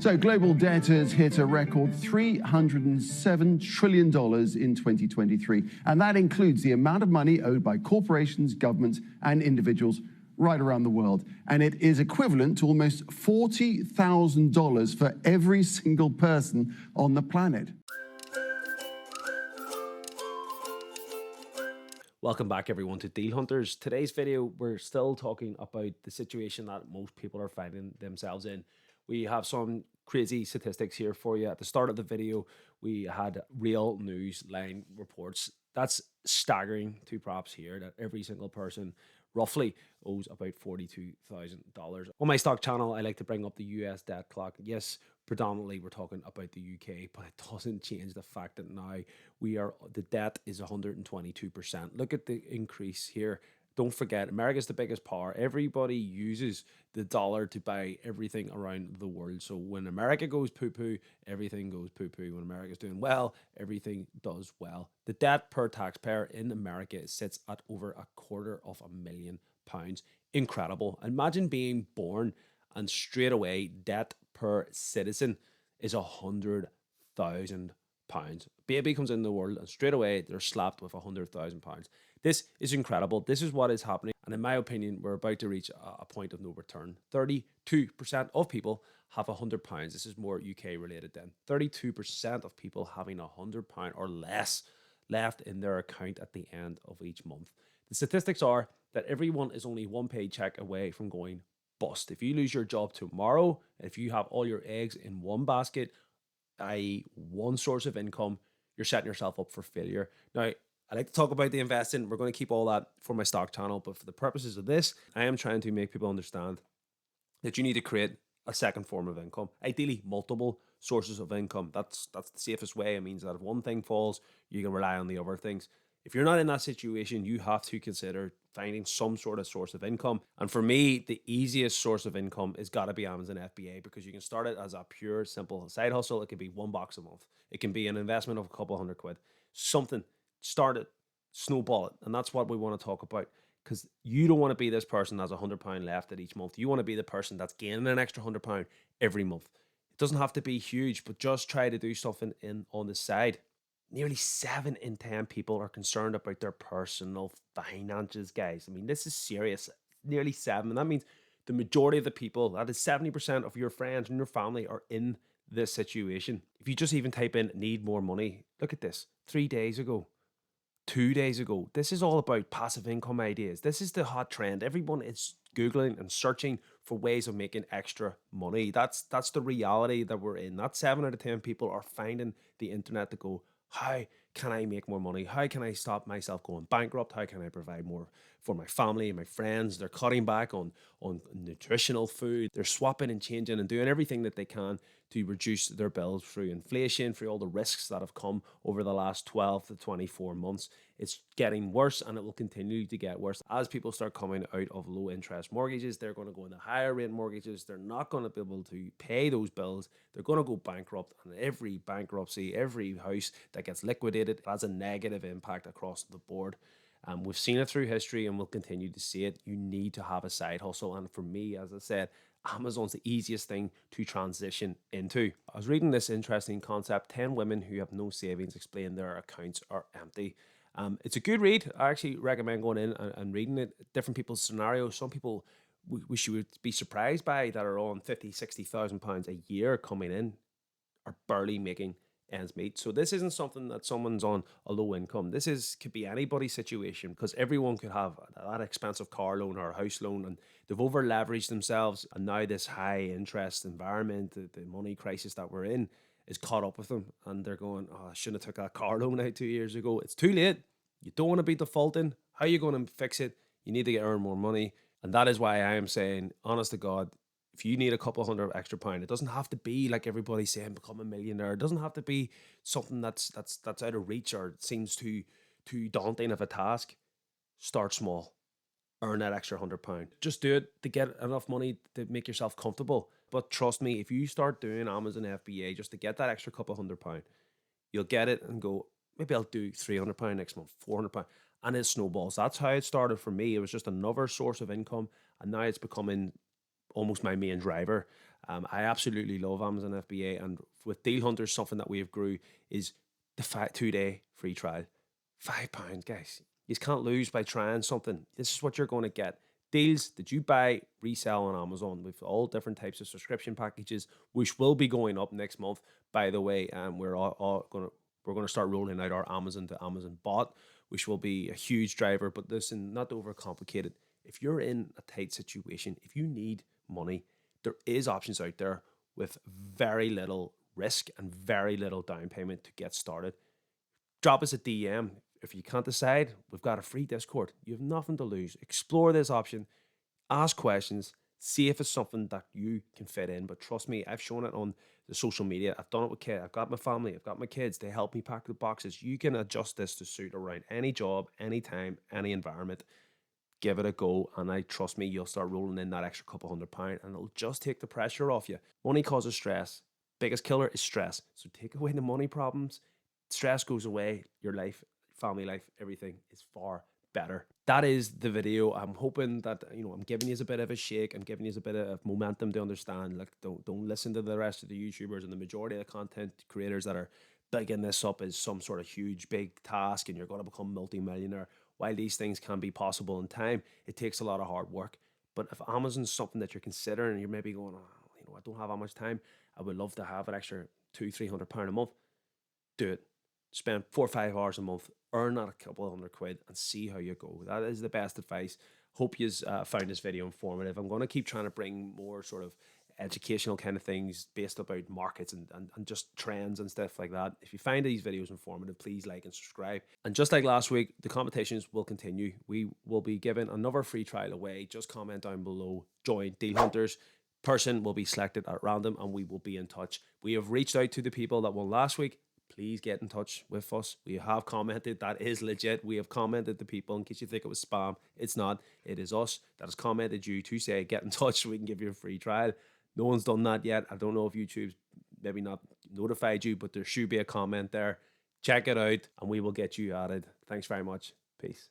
So global debt has hit a record $307 trillion in 2023. And that includes the amount of money owed by corporations, governments, and individuals right around the world. And it is equivalent to almost $40,000 for every single person on the planet. Welcome back everyone to Deal Hunters. Today's video, we're still talking about the situation that most people are finding themselves in. We have some crazy statistics here for you. At the start of the video, we had real news line reports. That's staggering, two props here, that every single person roughly owes about $42,000. On my stock channel, I like to bring up the US debt clock. Yes, predominantly we're talking about the UK, but it doesn't change the fact that now the debt is 122%. Look at the increase here. Don't forget, America's the biggest power. Everybody uses the dollar to buy everything around the world. So when America goes poo-poo, everything goes poo-poo. When America's doing well, everything does well. The debt per taxpayer in America sits at over £250,000. Incredible. Imagine being born and straight away debt per citizen is £100,000. Baby comes in the world and straight away they're slapped with £100,000. This is incredible. This is what is happening. And in my opinion, we're about to reach a point of no return. 32% of people have £100. This is more UK related then. 32% of people having £100 or less left in their account at the end of each month. The statistics are that everyone is only one paycheck away from going bust. If you lose your job tomorrow, if you have all your eggs in one basket, i.e. one source of income, you're setting yourself up for failure. Now, I like to talk about the investing. We're going to keep all that for my stock channel, but for the purposes of this, I am trying to make people understand that you need to create a second form of income, ideally multiple sources of income. That's the safest way. It means that if one thing falls, you can rely on the other things. If you're not in that situation, you have to consider finding some sort of source of income. And for me, the easiest source of income is got to be Amazon FBA, because you can start it as a pure, simple side hustle. It could be $1 a month. It can be an investment of a couple £100. Something. Start it, snowball it. And that's what we want to talk about, because you don't want to be this person that has £100 left at each month. You want to be the person that's gaining an extra £100 every month. It doesn't have to be huge, but just try to do something on the side. Nearly 7 in 10 people are concerned about their personal finances, guys. I mean, this is serious. Nearly 7. And that means the majority of the people, that is 70% of your friends and your family, are in this situation. If you just even type in need more money, look at this. 3 days ago, 2 days ago, this is all about passive income ideas. This is the hot trend. Everyone is Googling and searching for ways of making extra money. That's the reality that we're in. That 7 out of 10 people are finding the internet to go, how can I make more money? How can I stop myself going bankrupt? How can I provide more for my family and my friends? They're cutting back on nutritional food. They're swapping and changing and doing everything that they can to reduce their bills through inflation, through all the risks that have come over the last 12 to 24 months. It's getting worse, and it will continue to get worse. As people start coming out of low interest mortgages, they're going to go into higher rate mortgages. They're not going to be able to pay those bills. They're going to go bankrupt, and every bankruptcy, every house that gets liquidated has a negative impact across the board. We've seen it through history, and we'll continue to see it. You need to have a side hustle. And for me, as I said, Amazon's the easiest thing to transition into. I was reading this interesting concept, 10 women who have no savings explain their accounts are empty. It's a good read. I actually recommend going in and reading it. Different people's scenarios. Some people we should be surprised by that are on £50,000-60,000 a year coming in are barely making ends meet. So this isn't something that someone's on a low income. Could be anybody's situation, because everyone could have that expensive car loan or a house loan, and they've over leveraged themselves. And now this high interest environment, the money crisis that we're in, is caught up with them, and they're going, oh, I shouldn't have took that car loan out 2 years ago. It's too late. You don't want to be defaulting. How are you going to fix it? You need to earn more money. And that is why I am saying, honest to God, if you need a couple hundred extra pound, it doesn't have to be like everybody's saying, become a millionaire. It doesn't have to be something that's out of reach or seems too daunting of a task. Start small. Earn that extra £100. Just do it to get enough money to make yourself comfortable. But trust me, if you start doing Amazon FBA just to get that extra couple £100, you'll get it and go, maybe I'll do £300 next month, £400, and it snowballs. That's how it started for me. It was just another source of income, and now it's becoming almost my main driver. I absolutely love Amazon FBA, and with Deal Hunters, something that we have grew is the 2-day free trial. £5, guys. You can't lose by trying something. This is what you're going to get. Deals that you buy, resell on Amazon with all different types of subscription packages, which will be going up next month. By the way, we're going to start rolling out our Amazon to Amazon bot, which will be a huge driver. But listen, not to overcomplicate it. If you're in a tight situation, if you need money, there is options out there with very little risk and very little down payment to get started. Drop us a DM. If you can't decide, we've got a free Discord. You have nothing to lose. Explore this option, ask questions, see if it's something that you can fit in. But trust me, I've shown it on the social media. I've done it with kids. I've got my family. I've got my kids. They help me pack the boxes. You can adjust this to suit around any job, any time, any environment. Give it a go, and I trust me, you'll start rolling in that extra couple £100, and it'll just take the pressure off you. Money causes stress. Biggest killer is stress. So take away the money problems. Stress goes away. Your life, family life, everything is far better. That is the video. I'm hoping that I'm giving you a bit of a shake. I'm giving you a bit of momentum to understand. Like, don't listen to the rest of the YouTubers and the majority of the content creators that are bigging this up as some sort of huge big task and you're going to become multi-millionaire. While these things can be possible in time, it takes a lot of hard work. But if Amazon's something that you're considering and you're maybe going, I don't have that much time, I would love to have an extra £200-300 a month. Do it. Spend 4 or 5 hours a month, earn that a couple £100 and see how you go. That is the best advice. Hope you found this video informative. I'm going to keep trying to bring more sort of educational kind of things based about markets and just trends and stuff like that. If you find these videos informative, please like and subscribe. And just like last week, the competitions will continue. We will be giving another free trial away. Just comment down below, join Deal Hunters. Person will be selected at random and we will be in touch. We have reached out to the people that won last week. Please get in touch with us. We have commented. That is legit. We have commented to people in case you think it was spam. It's not. It is us that has commented you to say get in touch so we can give you a free trial. No one's done that yet. I don't know if YouTube's maybe not notified you, but there should be a comment there. Check it out and we will get you added. Thanks very much. Peace.